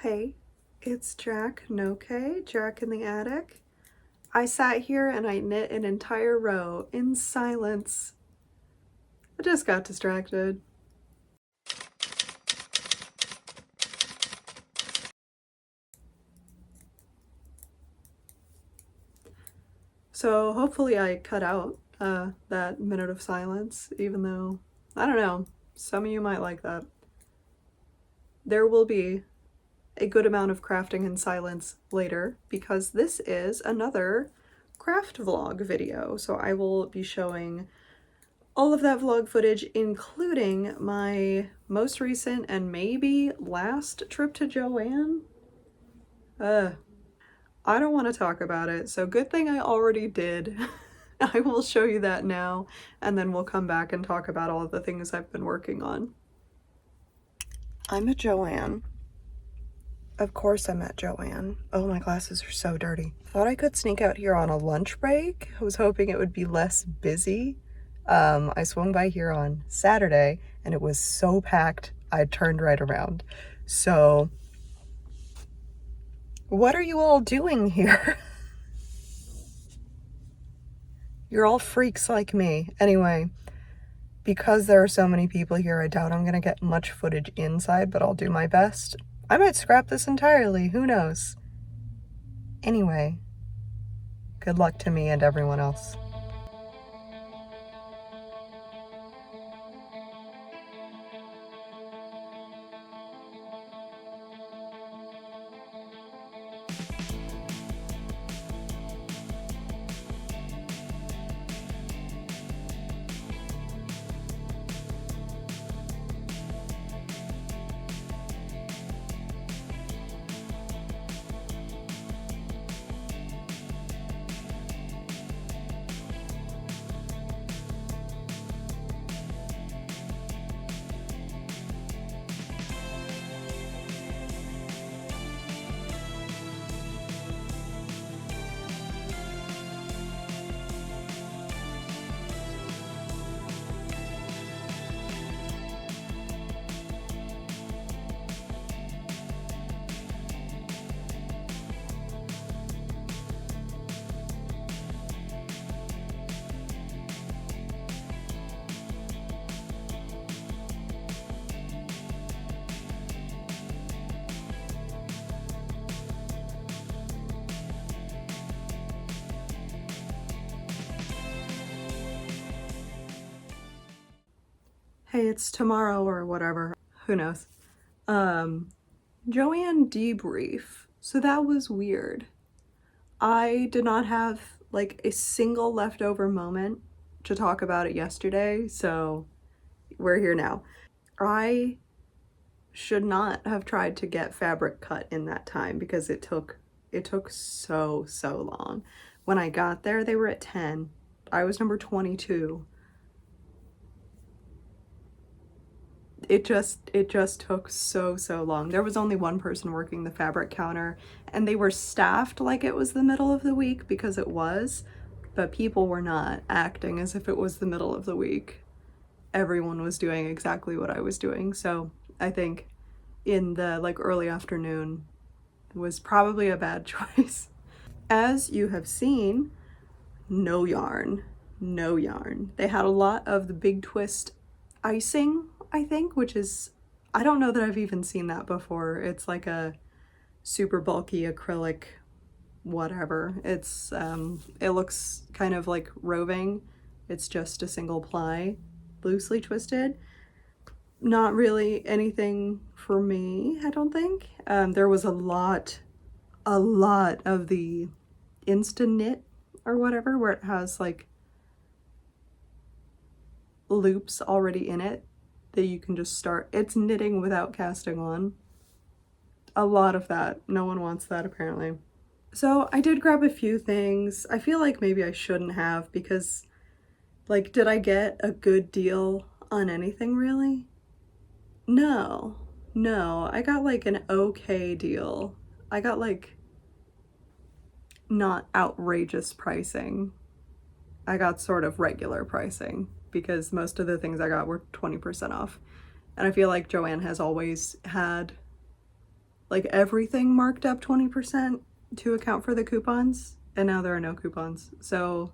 Hey, it's Jack Noke, Jack in the attic. I sat here and I knit an entire row in silence. I just got distracted. So hopefully I cut out that minute of silence, even though, I don't know, some of you might like that. There will be a good amount of crafting in silence later because this is another craft vlog video. So I will be showing all of that vlog footage, including my most recent and maybe last trip to Joann. I don't want to talk about it, so good thing I already did. I will show you that now, and then we'll come back and talk about all of the things I've been working on. I'm at Joann. Of course I'm at Joann. Oh, my glasses are so dirty. Thought I could sneak out here on a lunch break. I was hoping it would be less busy. I swung by here on Saturday and it was so packed I turned right around. So what are you all doing here? You're all freaks like me. Anyway, because there are so many people here, I doubt I'm gonna get much footage inside, but I'll do my best. I might scrap this entirely, who knows? Anyway, good luck to me and everyone else. Hey, it's tomorrow or whatever. Who knows? Joann debrief. So that was weird. I did not have like a single leftover moment to talk about it yesterday, so we're here now. I should not have tried to get fabric cut in that time because it took so long. When I got there, they were at 10. I was number 22. It just took so long. There was only one person working the fabric counter and they were staffed like it was the middle of the week because it was, but people were not acting as if it was the middle of the week. Everyone was doing exactly what I was doing. So I think in the like early afternoon was probably a bad choice. As you have seen, no yarn. They had a lot of the big twist icing, I think, which is, I don't know that I've even seen that before. It's like a super bulky acrylic whatever. It's it looks kind of like roving. It's just a single ply, loosely twisted. Not really anything for me, I don't think. There was a lot of the Insta Knit or whatever, where it has like loops already in it that you can just start. It's knitting without casting on. A lot of that. No one wants that apparently. So I did grab a few things. I feel like maybe I shouldn't have because, like, did I get a good deal on anything really? No. I got like an okay deal. I got like not outrageous pricing. I got sort of regular pricing because most of the things I got were 20% off. And I feel like Joann has always had like everything marked up 20% to account for the coupons, and now there are no coupons. So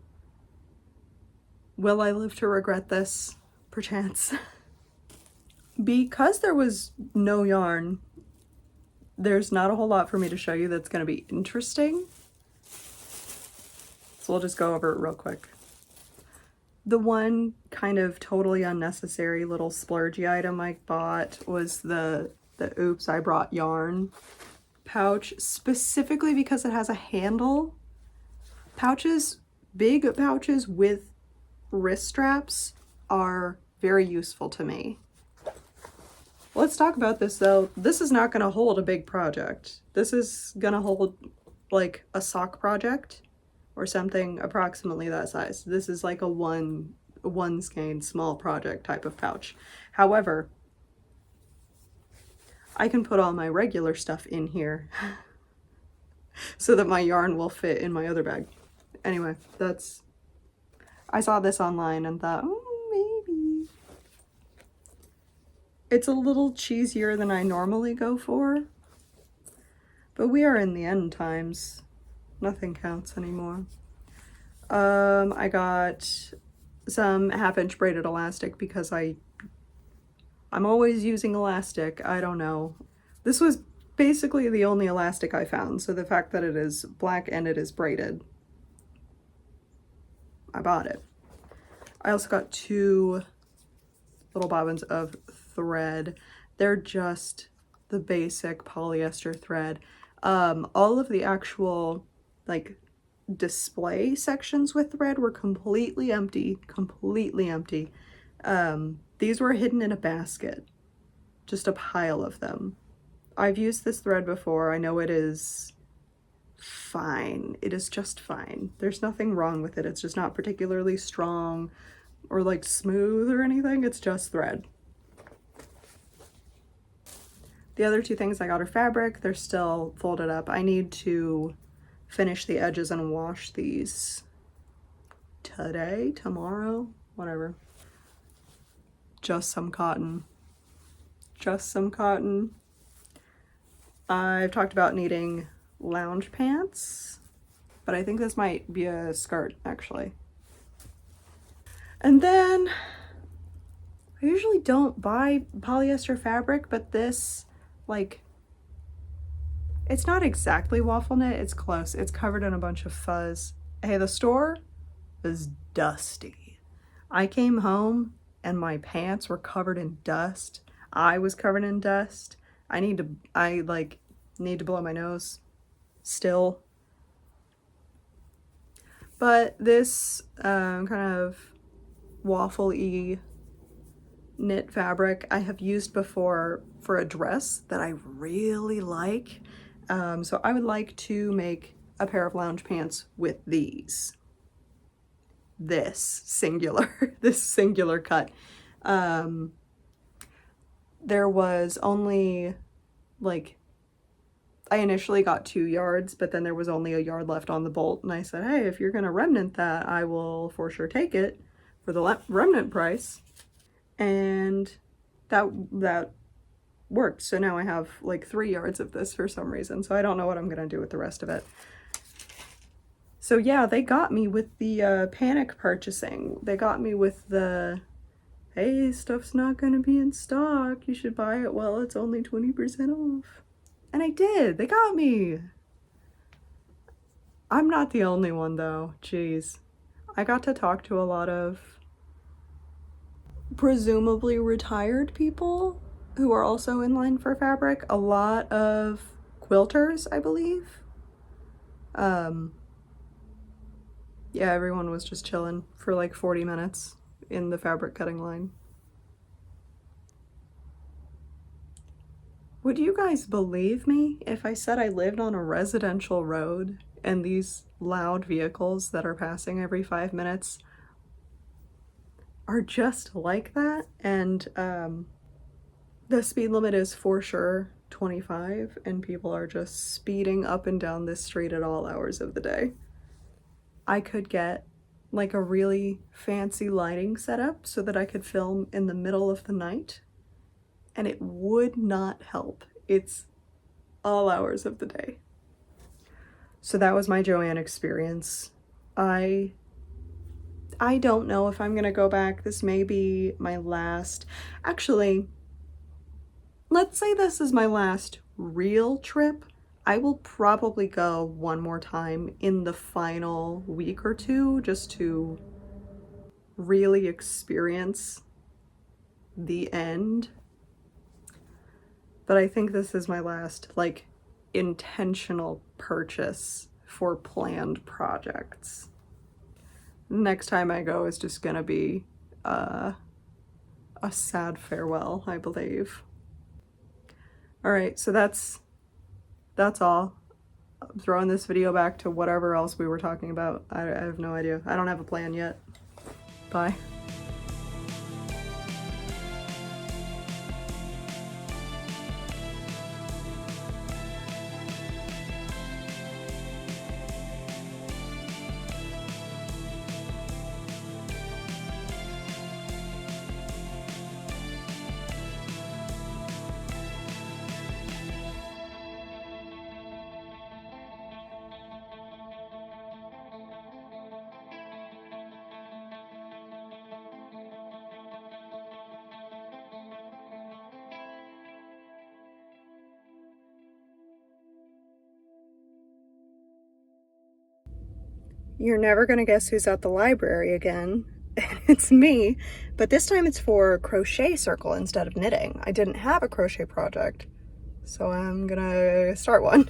will I live to regret this? Perchance. Because there was no yarn, there's not a whole lot for me to show you that's going to be interesting. So we'll just go over it real quick. The one kind of totally unnecessary little splurgy item I bought was the Oops, I Brought Yarn pouch, specifically because it has a handle. Pouches, big pouches with wrist straps are very useful to me. Let's talk about this though. This is not going to hold a big project. This is going to hold like a sock project or something approximately that size. This is like a one skein small project type of pouch. However, I can put all my regular stuff in here so that my yarn will fit in my other bag. Anyway, I saw this online and thought, oh, maybe. It's a little cheesier than I normally go for, but we are in the end times. Nothing counts anymore. I got some 1/2-inch braided elastic because I'm always using elastic. I don't know. This was basically the only elastic I found, so the fact that it is black and it is braided, I bought it. I also got 2 little bobbins of thread. They're just the basic polyester thread. All of the actual like display sections with thread were completely empty. These were hidden in a basket, just a pile of them. I've used this thread before. I know it is fine. It is just fine. There's nothing wrong with it. It's just not particularly strong or like smooth or anything. It's just thread. The other 2 things I got are fabric. They're still folded up. I need to finish the edges and wash these today, tomorrow, whatever. Just some cotton. Just some cotton. I've talked about needing lounge pants, but I think this might be a skirt actually. And then I usually don't buy polyester fabric, but this, like, it's not exactly waffle knit, it's close. It's covered in a bunch of fuzz. Hey, the store is dusty. I came home and my pants were covered in dust. I was covered in dust. I need to blow my nose still. But this kind of waffle-y knit fabric I have used before for a dress that I really like. So I would like to make a pair of lounge pants with these. This singular cut. There was only like, I initially got 2 yards, but then there was only a yard left on the bolt, and I said, hey, if you're gonna remnant that, I will for sure take it for the remnant price. And that worked. So now I have like 3 yards of this for some reason, so I don't know what I'm gonna do with the rest of it. So yeah, they got me with the panic purchasing. They got me with the, hey, stuff's not gonna be in stock, you should buy it while it's only 20% off. And I did, they got me. I'm not the only one though, jeez. I got to talk to a lot of presumably retired people who are also in line for fabric. A lot of quilters, I believe. Yeah, everyone was just chilling for like 40 minutes in the fabric cutting line. Would you guys believe me if I said I lived on a residential road and these loud vehicles that are passing every 5 minutes are just like that? And the speed limit is for sure 25, and people are just speeding up and down this street at all hours of the day. I could get like a really fancy lighting setup so that I could film in the middle of the night, and it would not help. It's all hours of the day. So that was my Joann experience. I don't know if I'm gonna go back. This may be my last, actually, let's say this is my last real trip. I will probably go one more time in the final week or two just to really experience the end. But I think this is my last, like, intentional purchase for planned projects. Next time I go is just gonna be a sad farewell, I believe. All right, so that's all. I'm throwing this video back to whatever else we were talking about. I have no idea. I don't have a plan yet. Bye. You're never gonna guess who's at the library again. It's me, but this time it's for crochet circle instead of knitting. I didn't have a crochet project, so I'm gonna start one.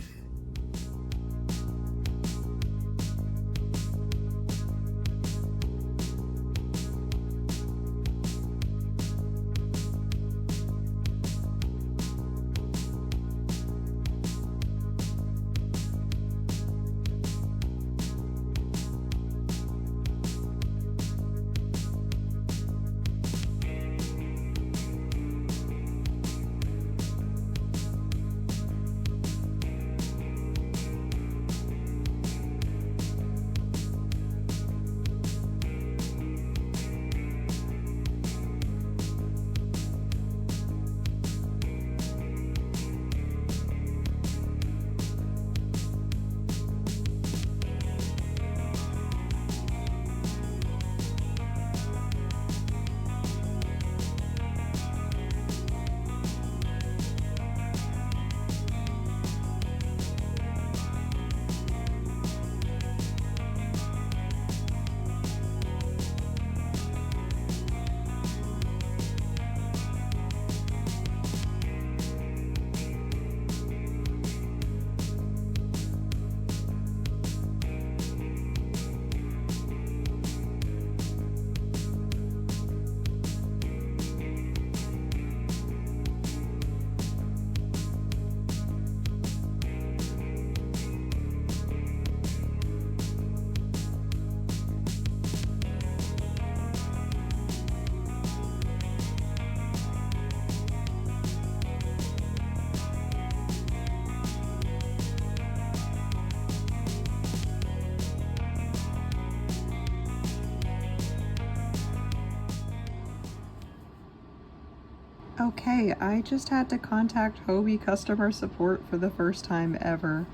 Okay, I just had to contact Hobie customer support for the first time ever.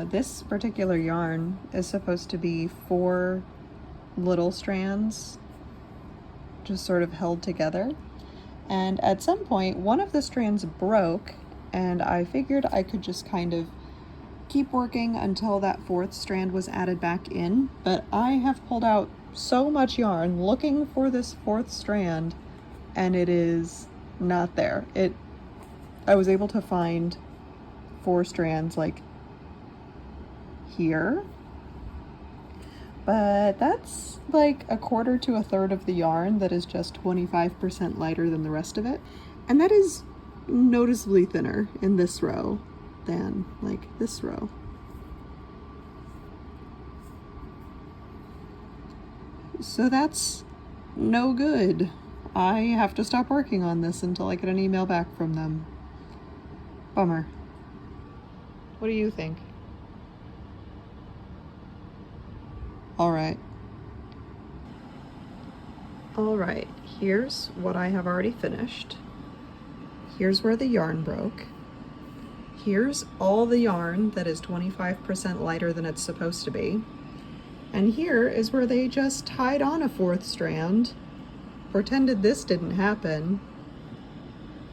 This particular yarn is supposed to be 4 little strands just sort of held together. And at some point, one of the strands broke, and I figured I could just kind of keep working until that 4th strand was added back in. But I have pulled out so much yarn looking for this 4th strand, and it is not there. I was able to find 4 strands like here, but that's like 1/4 to 1/3 of the yarn that is just 25% lighter than the rest of it, and that is noticeably thinner in this row than like this row. So that's no good. I have to stop working on this until I get an email back from them. Bummer. What do you think? Alright. Alright, here's what I have already finished. Here's where the yarn broke. here's all the yarn that is 25% lighter than it's supposed to be. And here is where they just tied on a 4th strand, pretended this didn't happen,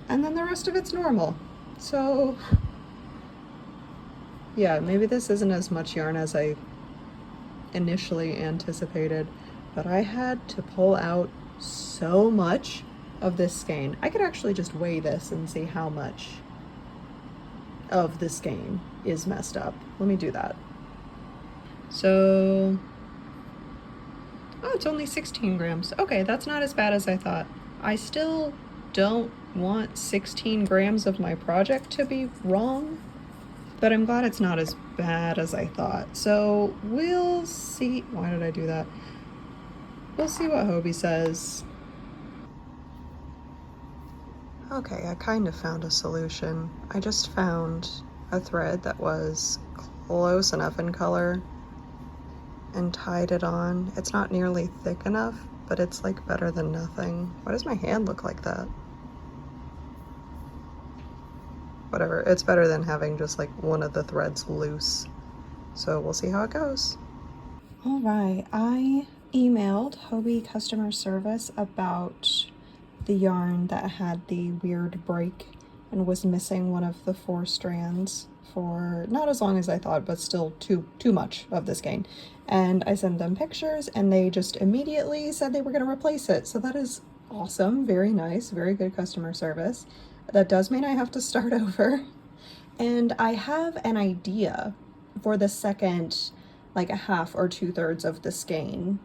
and then the rest of it's normal. So yeah, maybe this isn't as much yarn as I initially anticipated, but I had to pull out so much of this skein. I could actually just weigh this and see how much of the skein is messed up. Let me do that. So, oh, it's only 16 grams. Okay, that's not as bad as I thought. I still don't want 16 grams of my project to be wrong, but I'm glad it's not as bad as I thought. So we'll see. Why did I do that? We'll see what Hobie says. Okay, I kind of found a solution. I just found a thread that was close enough in color and tied it on. It's not nearly thick enough, but it's like better than nothing. Why does my hand look like that? Whatever, it's better than having just like one of the threads loose. So we'll see how it goes. All right, I emailed Hobie customer service about the yarn that had the weird break and was missing one of the 4 strands for not as long as I thought, but still too much of the skein. And I sent them pictures and they just immediately said they were going to replace it. So that is awesome, very nice, very good customer service. That does mean I have to start over. And I have an idea for the second, like a half or 2/3 of the skein.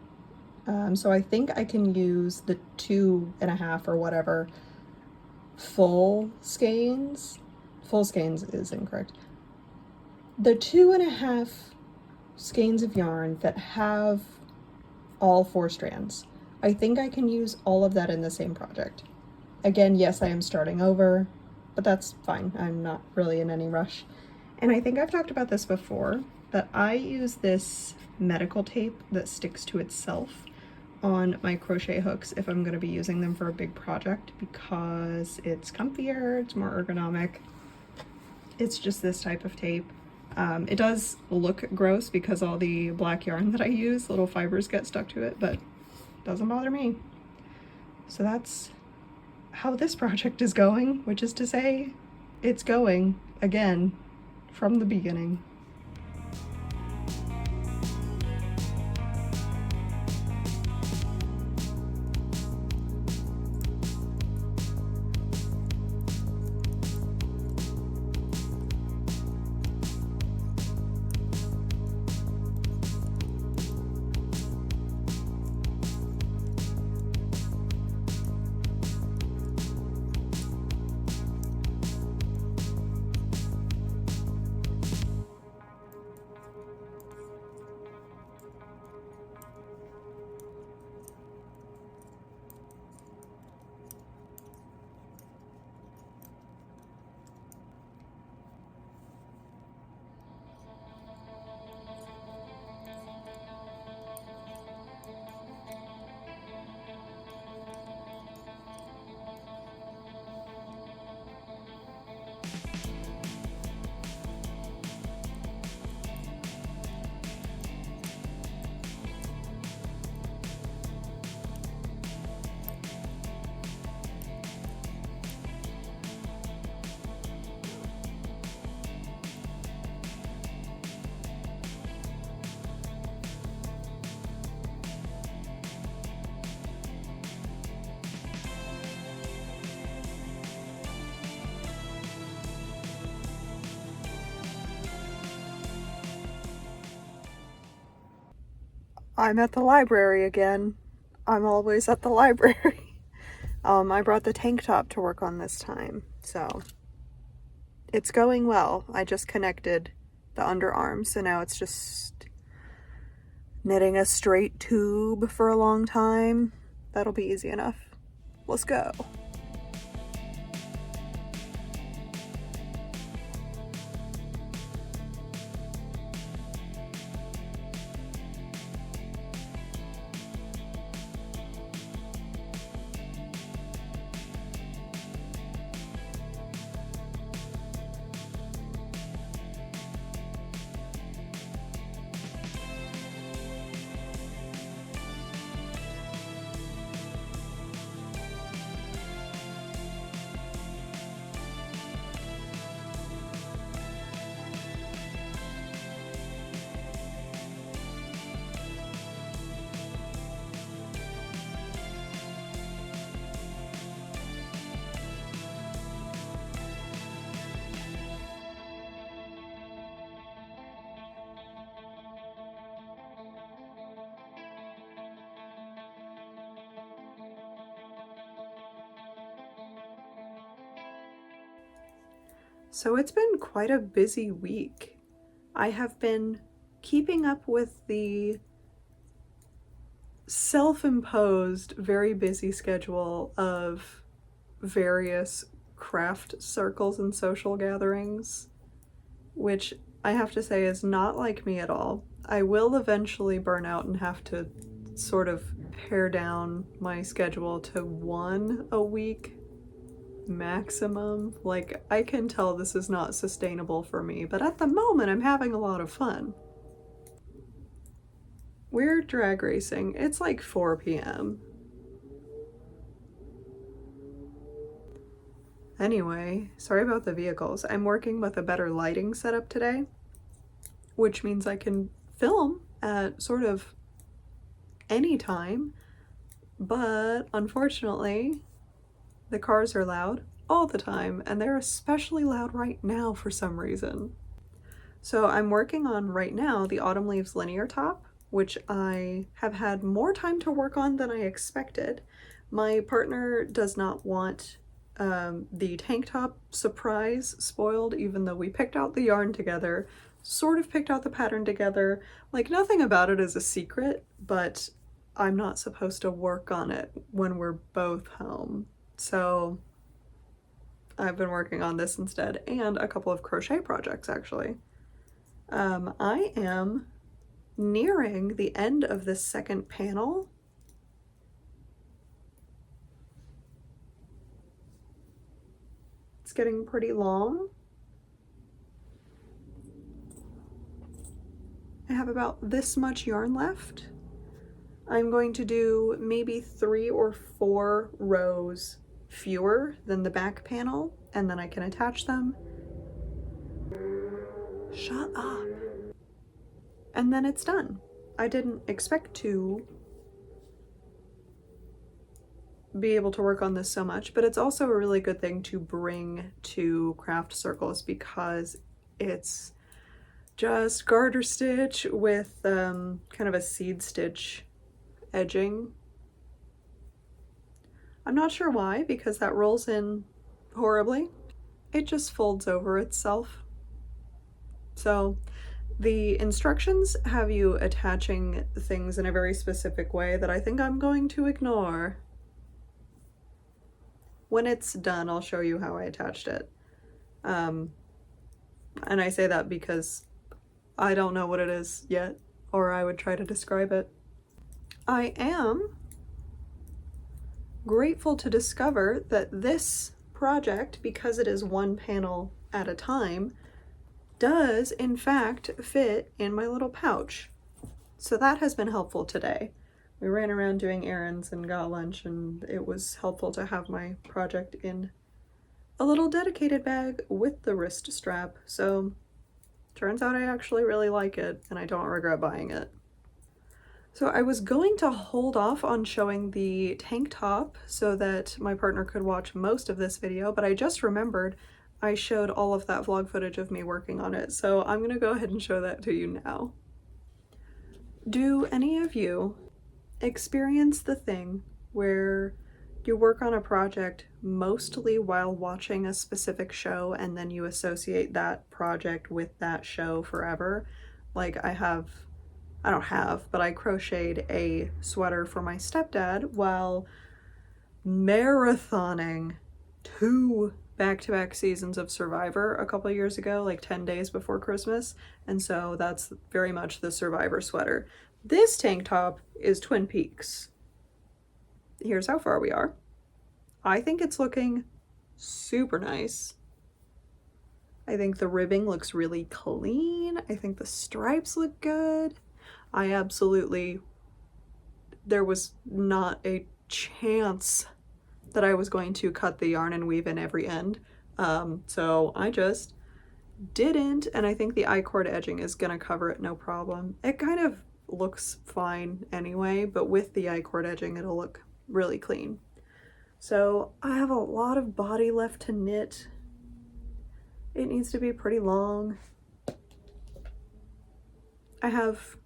So I think I can use the 2.5 or whatever full skeins. Full skeins is incorrect. The 2.5 skeins of yarn that have all 4 strands. I think I can use all of that in the same project. Again, yes, I am starting over, but that's fine. I'm not really in any rush. And I think I've talked about this before, that I use this medical tape that sticks to itself on my crochet hooks if I'm going to be using them for a big project, because it's comfier, it's more ergonomic. It's just this type of tape. It does look gross because all the black yarn that I use, little fibers get stuck to it, but it doesn't bother me. So that's how this project is going, which is to say, it's going again from the beginning. I'm at the library again. I'm always at the library. I brought the tank top to work on this time, so it's going well. I just connected the underarm, so now it's just knitting a straight tube for a long time. That'll be easy enough. Let's go. So it's been quite a busy week. I have been keeping up with the self-imposed, very busy schedule of various craft circles and social gatherings, which I have to say is not like me at all. I will eventually burn out and have to sort of pare down my schedule to one a week maximum. Like, I can tell this is not sustainable for me, but at the moment I'm having a lot of fun. We're drag racing. It's like 4 p.m. Anyway, sorry about the vehicles. I'm working with a better lighting setup today, which means I can film at sort of any time, but unfortunately, the cars are loud all the time, and they're especially loud right now for some reason. So I'm working on right now the Autumn Leaves Linier top, which I have had more time to work on than I expected. My partner does not want the tank top surprise spoiled, even though we picked out the yarn together, sort of picked out the pattern together. Like, nothing about it is a secret, but I'm not supposed to work on it when we're both home. So I've been working on this instead, and a couple of crochet projects actually. I am nearing the end of this second panel. It's getting pretty long. I have about this much yarn left. I'm going to do maybe 3 or 4 rows fewer than the back panel, and then I can attach them. Shut up. And then it's done. I didn't expect to be able to work on this so much, but it's also a really good thing to bring to craft circles because it's just garter stitch with kind of a seed stitch edging. I'm not sure why, because that rolls in horribly. It just folds over itself. So the instructions have you attaching things in a very specific way that I think I'm going to ignore. When it's done, I'll show you how I attached it. And I say that because I don't know what it is yet, or I would try to describe it. I am grateful to discover that this project, because it is one panel at a time, does in fact fit in my little pouch. So that has been helpful today. We ran around doing errands and got lunch, and it was helpful to have my project in a little dedicated bag with the wrist strap. So turns out I actually really like it, and I don't regret buying it. So I was going to hold off on showing the tank top so that my partner could watch most of this video, but I just remembered I showed all of that vlog footage of me working on it, so I'm gonna go ahead and show that to you now. Do any of you experience the thing where you work on a project mostly while watching a specific show and then you associate that project with that show forever? Like, I crocheted a sweater for my stepdad while marathoning 2 back-to-back seasons of Survivor a couple years ago, like 10 days before Christmas, and so that's very much the Survivor sweater. This tank top is Twin Peaks. Here's how far we are. I think it's looking super nice. I think the ribbing looks really clean. I think the stripes look good. There was not a chance that I was going to cut the yarn and weave in every end. So I just didn't, and I think the I-cord edging is gonna cover it no problem. It kind of looks fine anyway, but with the I-cord edging, it'll look really clean. So I have a lot of body left to knit. It needs to be pretty long. I have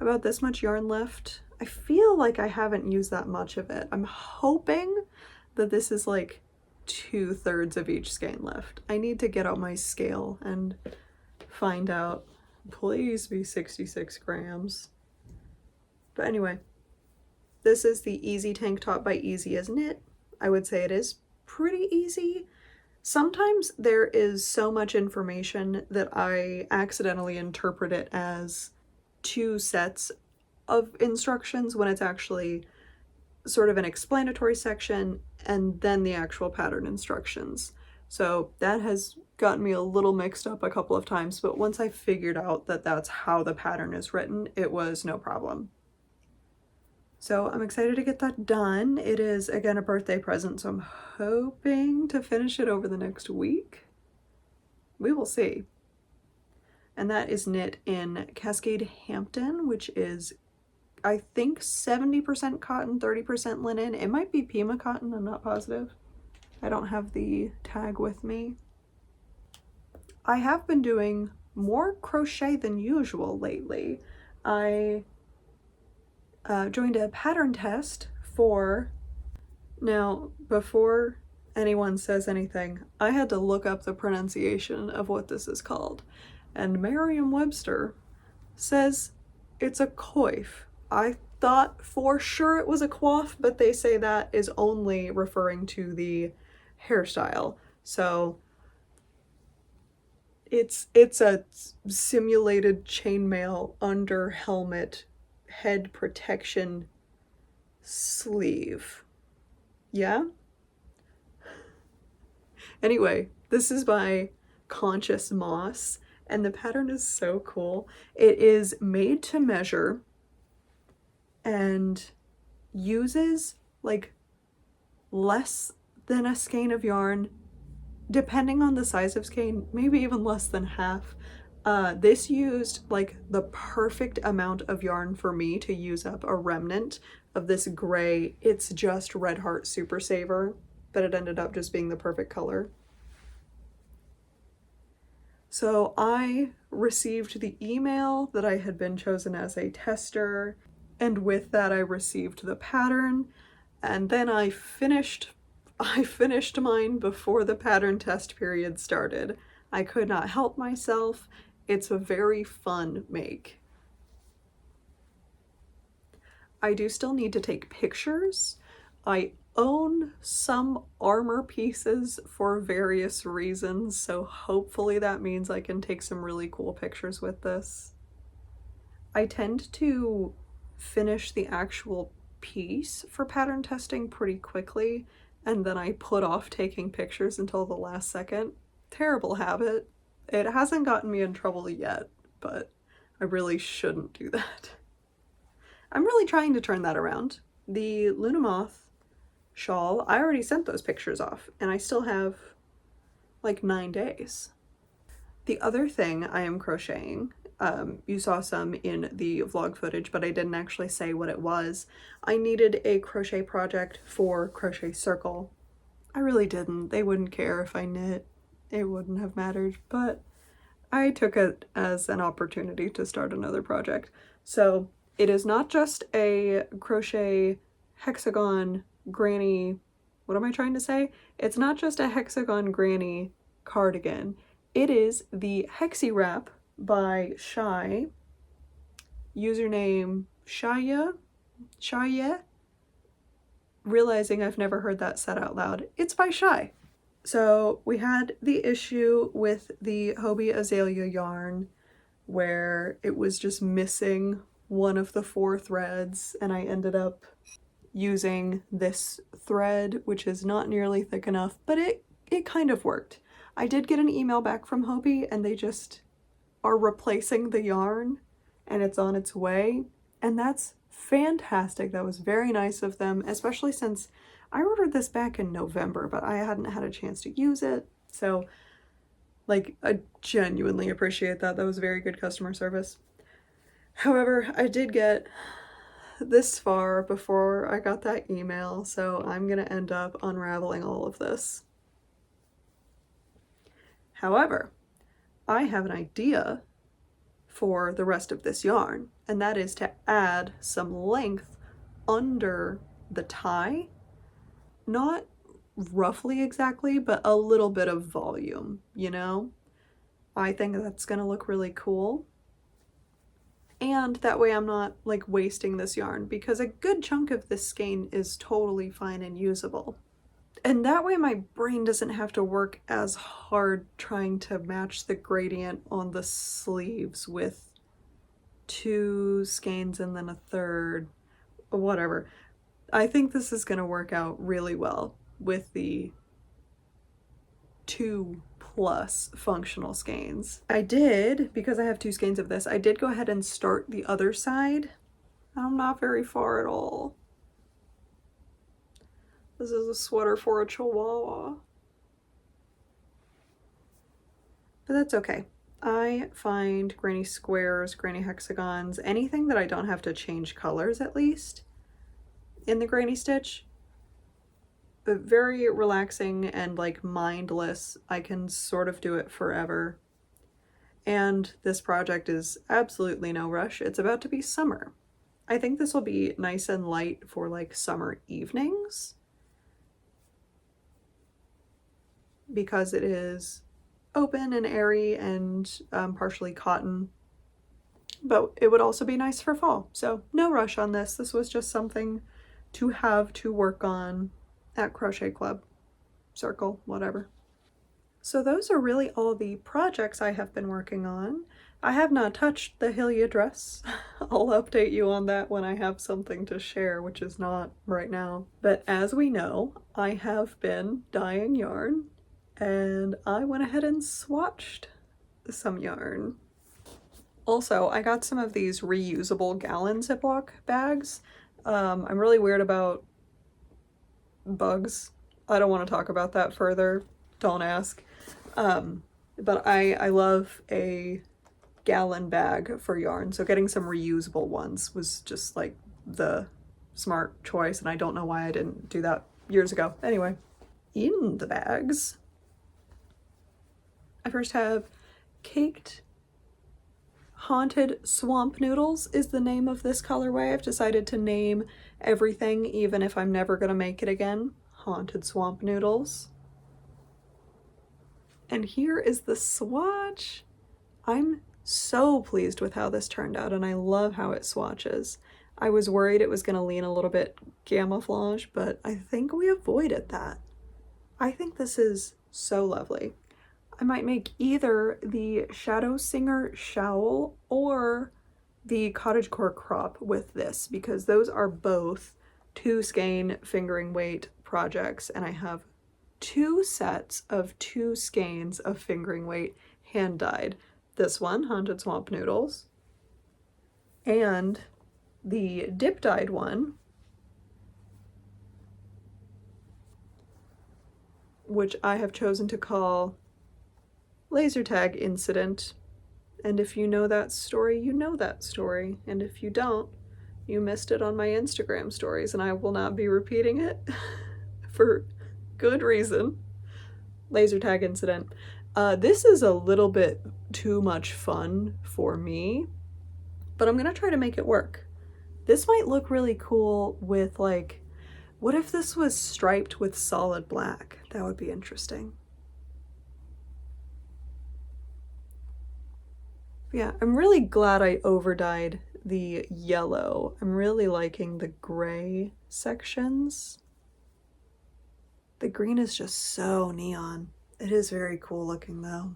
about this much yarn left. I feel like I haven't used that much of it. I'm hoping that this is like 2/3 of each skein left. I need to get out my scale and find out. Please be 66 grams. But anyway, this is the Easy Tank Top by Easy as Knit. I would say it is pretty easy. Sometimes there is so much information that I accidentally interpret it as 2 sets of instructions when it's actually sort of an explanatory section and then the actual pattern instructions. So that has gotten me a little mixed up a couple of times, but once I figured out that that's how the pattern is written, it was no problem. So I'm excited to get that done. It is, again, a birthday present, so I'm hoping to finish it over the next week. We will see. And that is knit in Cascade Hampton, which is, I think, 70% cotton, 30% linen. It might be Pima cotton, I'm not positive. I don't have the tag with me. I have been doing more crochet than usual lately. I joined a pattern test for, now before anyone says anything, I had to look up the pronunciation of what this is called, and Merriam-Webster says it's a coif. I thought for sure it was a coif, but they say that is only referring to the hairstyle. So it's a simulated chainmail under helmet head protection sleeve. Yeah? Anyway, this is by Conscious Moss, and the pattern is so cool. It is made to measure and uses like less than a skein of yarn, depending on the size of skein, maybe even less than half. This used like the perfect amount of yarn for me to use up a remnant of this gray, it's just Red Heart Super Saver, but it ended up just being the perfect color. So I received the email that I had been chosen as a tester, and with that I received the pattern, and then I finished mine before the pattern test period started. I could not help myself. It's a very fun make. I do still need to take pictures. I own some armor pieces for various reasons, so hopefully that means I can take some really cool pictures with this. I tend to finish the actual piece for pattern testing pretty quickly, and then I put off taking pictures until the last second. Terrible habit. It hasn't gotten me in trouble yet, but I really shouldn't do that. I'm really trying to turn that around. The Luna Moth shawl, I already sent those pictures off, and I still have like 9 days. The other thing I am crocheting, you saw some in the vlog footage, but I didn't actually say what it was. I needed a crochet project for Crochet Circle. I really didn't. They wouldn't care if I knit. It wouldn't have mattered, but I took it as an opportunity to start another project. So it is not just a crochet hexagon granny, what am I trying to say? It's not just a hexagon granny cardigan. It is the Hexi wrap by Shaiyeh, username Shaiyeh, realizing I've never heard that said out loud. It's by Shaiyeh. So we had the issue with the Hobie Azalea yarn where it was just missing one of the 4 threads, and I ended up using this thread, which is not nearly thick enough, but it kind of worked. I did get an email back from Hobie, and they just are replacing the yarn, and it's on its way, and that's fantastic. That was very nice of them, especially since I ordered this back in November, but I hadn't had a chance to use it. So, like, I genuinely appreciate that. That was very good customer service. However, I did get this far before I got that email, so I'm gonna end up unraveling all of this. However, I have an idea for the rest of this yarn, and that is to add some length under the tie. Not roughly exactly, but a little bit of volume, you know? I think that's gonna look really cool. And that way I'm not like wasting this yarn, because a good chunk of this skein is totally fine and usable. And that way my brain doesn't have to work as hard trying to match the gradient on the sleeves with 2 skeins and then a third, whatever. I think this is gonna work out really well with the 2+ functional skeins. I did, because I have 2 skeins of this, I did go ahead and start the other side. I'm not very far at all. This is a sweater for a chihuahua. But that's okay. I find granny squares, granny hexagons, anything that I don't have to change colors at least in the granny stitch, but very relaxing and like mindless. I can sort of do it forever. And this project is absolutely no rush. It's about to be summer. I think this will be nice and light for like summer evenings, because it is open and airy and partially cotton, but it would also be nice for fall. So no rush on this. This was just something to have to work on at Crochet Club, Circle, whatever. So those are really all the projects I have been working on. I have not touched the Hylia dress. I'll update you on that when I have something to share, which is not right now. But as we know, I have been dyeing yarn, and I went ahead and swatched some yarn. Also, I got some of these reusable gallon Ziploc bags. I'm really weird about bugs. I don't want to talk about that further. Don't ask. But I love a gallon bag for yarn, so getting some reusable ones was just like the smart choice, and I don't know why I didn't do that years ago. Anyway, in the bags, I first have Caked Haunted Swamp Noodles is the name of this colorway. I've decided to name everything, even if I'm never gonna make it again, Haunted Swamp Noodles. And here is the swatch. I'm so pleased with how this turned out, and I love how it swatches. I was worried it was going to lean a little bit camouflage, but I think we avoided that. I think this is so lovely. I might make either the Shadowsinger Showl or the Cottagecore Crop with this, because those are both 2 skein fingering weight projects, and I have 2 sets of 2 skeins of fingering weight hand dyed. This one, Haunted Swamp Noodles, and the dip dyed one, which I have chosen to call Laser Tag Incident. And if you know that story, you know that story. And if you don't, you missed it on my Instagram stories, and I will not be repeating it for good reason. Laser Tag Incident. This is a little bit too much fun for me, but I'm gonna try to make it work. This might look really cool with like, what if this was striped with solid black? That would be interesting. Yeah, I'm really glad I overdyed the yellow. I'm really liking the gray sections. The green is just so neon. It is very cool looking though.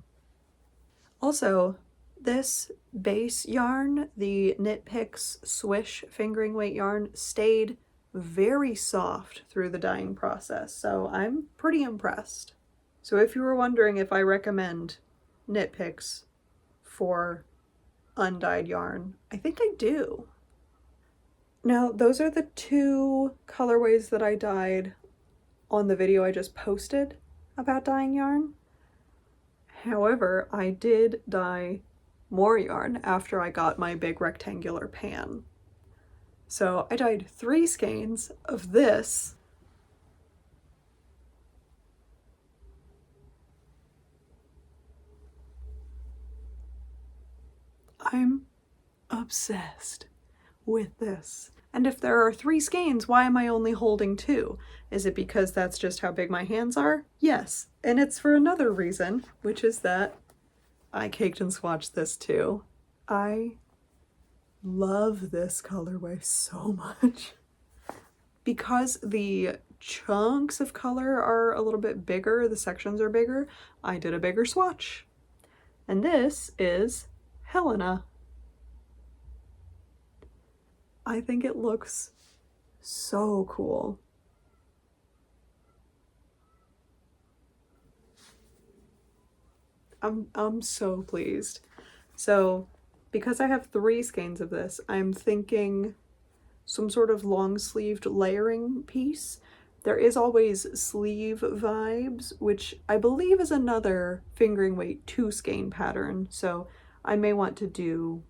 Also, this base yarn, the Knit Picks Swish fingering weight yarn, stayed very soft through the dyeing process, so I'm pretty impressed. So if you were wondering if I recommend Knit Picks for undyed yarn, I think I do. Now, those are the 2 colorways that I dyed on the video I just posted about dyeing yarn. However, I did dye more yarn after I got my big rectangular pan. So I dyed 3 skeins of this. I'm obsessed with this. And if there are 3 skeins, why am I only holding 2? Is it because that's just how big my hands are? Yes. And it's for another reason, which is that I caked and swatched this too. I love this colorway so much. Because the chunks of color are a little bit bigger, the sections are bigger, I did a bigger swatch. And this is Helena. I think it looks so cool. I'm so pleased. So because I have 3 skeins of this, I'm thinking some sort of long-sleeved layering piece. There is always sleeve vibes, which I believe is another fingering weight 2 skein pattern. So I may want to do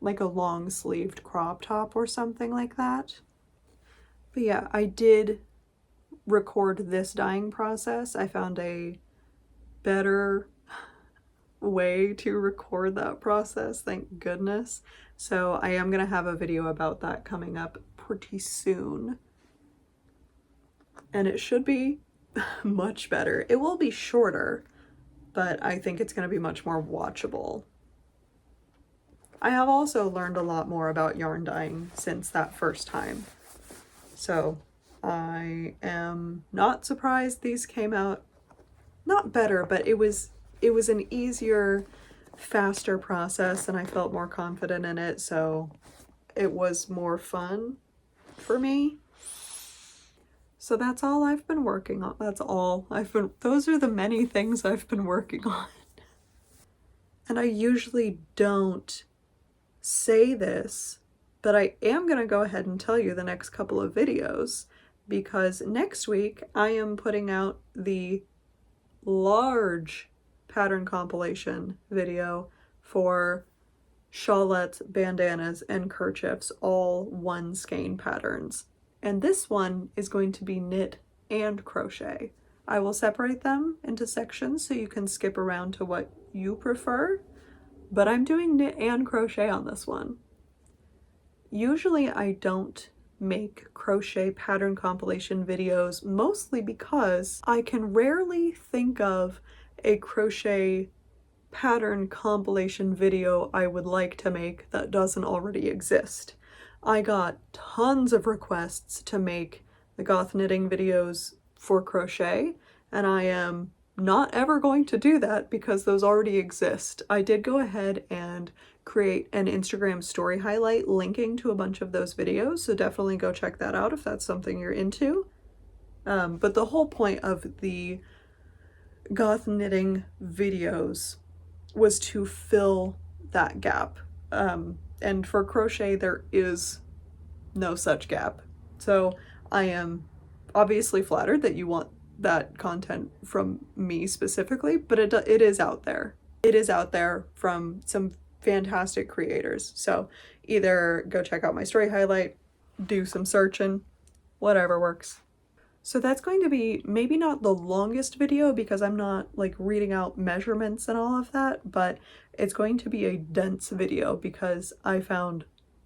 like a long-sleeved crop top or something like that. But yeah, I did record this dyeing process. I found a better way to record that process, thank goodness. So I am gonna have a video about that coming up pretty soon. And it should be much better. It will be shorter, but I think it's gonna be much more watchable. I have also learned a lot more about yarn dyeing since that first time. So I am not surprised these came out not better, but it was an easier, faster process and I felt more confident in it, so it was more fun for me. So that's all I've been working on. Those are the many things I've been working on. And I usually don't say this, but I am gonna go ahead and tell you the next couple of videos, because next week I am putting out the large pattern compilation video for shawlettes, bandanas, and kerchiefs, all 1 skein patterns. And this one is going to be knit and crochet. I will separate them into sections so you can skip around to what you prefer, but I'm doing knit and crochet on this one. Usually I don't make crochet pattern compilation videos, mostly because I can rarely think of a crochet pattern compilation video I would like to make that doesn't already exist. I got tons of requests to make the goth knitting videos for crochet, and I am not ever going to do that because those already exist. I did go ahead and create an Instagram story highlight linking to a bunch of those videos, so definitely go check that out if that's something you're into. But the whole point of the goth knitting videos was to fill that gap. And for crochet, there is no such gap. So I am obviously flattered that you want that content from me specifically, but it is out there. It is out there from some fantastic creators. So either go check out my story highlight, do some searching, whatever works. So that's going to be maybe not the longest video because I'm not like reading out measurements and all of that, but it's going to be a dense video because I found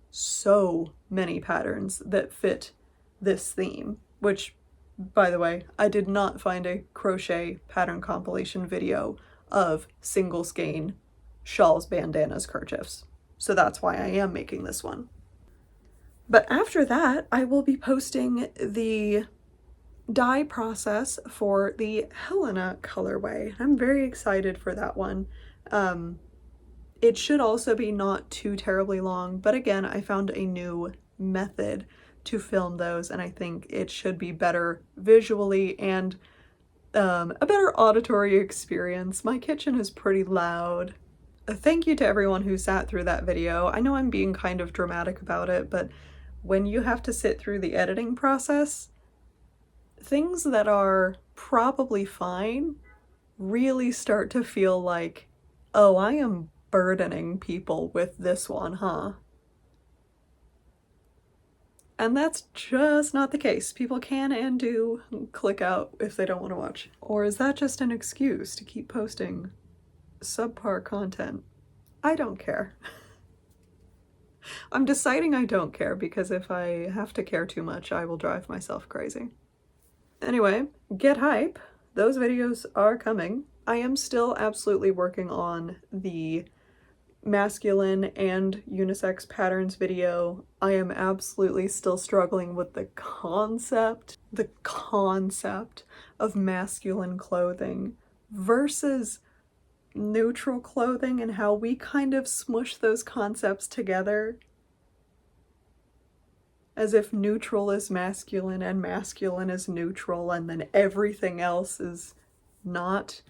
so many patterns that fit this theme, which, by the way, I did not find a crochet pattern compilation video of single skein shawls, bandanas, kerchiefs. So that's why I am making this one. But after that, I will be posting the dye process for the Helena colorway. I'm very excited for that one. It should also be not too terribly long, but again, I found a new method to film those, and I think it should be better visually and a better auditory experience. My kitchen is pretty loud. Thank you to everyone who sat through that video. I know I'm being kind of dramatic about it, but when you have to sit through the editing process, things that are probably fine really start to feel like, oh, I am burdening people with this one, huh? And that's just not the case. People can and do click out if they don't want to watch. Or is that just an excuse to keep posting subpar content? I don't care. I'm deciding I don't care, because if I have to care too much, I will drive myself crazy. Anyway, get hype. Those videos are coming. I am still absolutely working on the masculine and unisex patterns video. I am absolutely still struggling with the concept of masculine clothing versus neutral clothing, and how we kind of smush those concepts together as if neutral is masculine and masculine is neutral, and then everything else is not.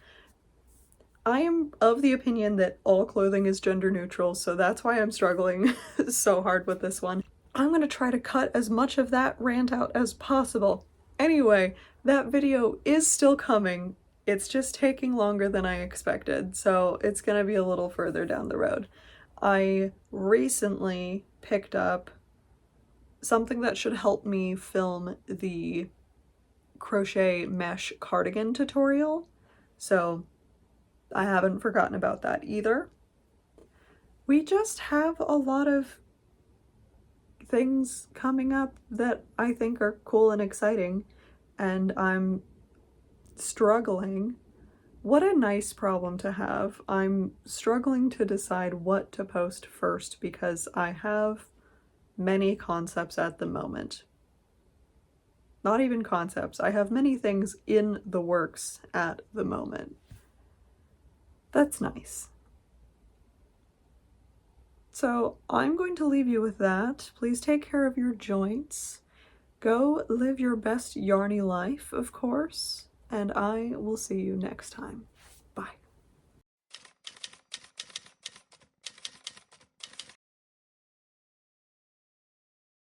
I am of the opinion that all clothing is gender neutral, so that's why I'm struggling so hard with this one. I'm gonna try to cut as much of that rant out as possible. Anyway, that video is still coming. It's just taking longer than I expected, so it's gonna be a little further down the road. I recently picked up something that should help me film the crochet mesh cardigan tutorial, so I haven't forgotten about that either. We just have a lot of things coming up that I think are cool and exciting, and I'm struggling. What a nice problem to have. I'm struggling to decide what to post first because I have many concepts at the moment. Not even concepts, I have many things in the works at the moment. That's nice. So I'm going to leave you with that. Please take care of your joints. Go live your best yarny life, of course, and I will see you next time. Bye.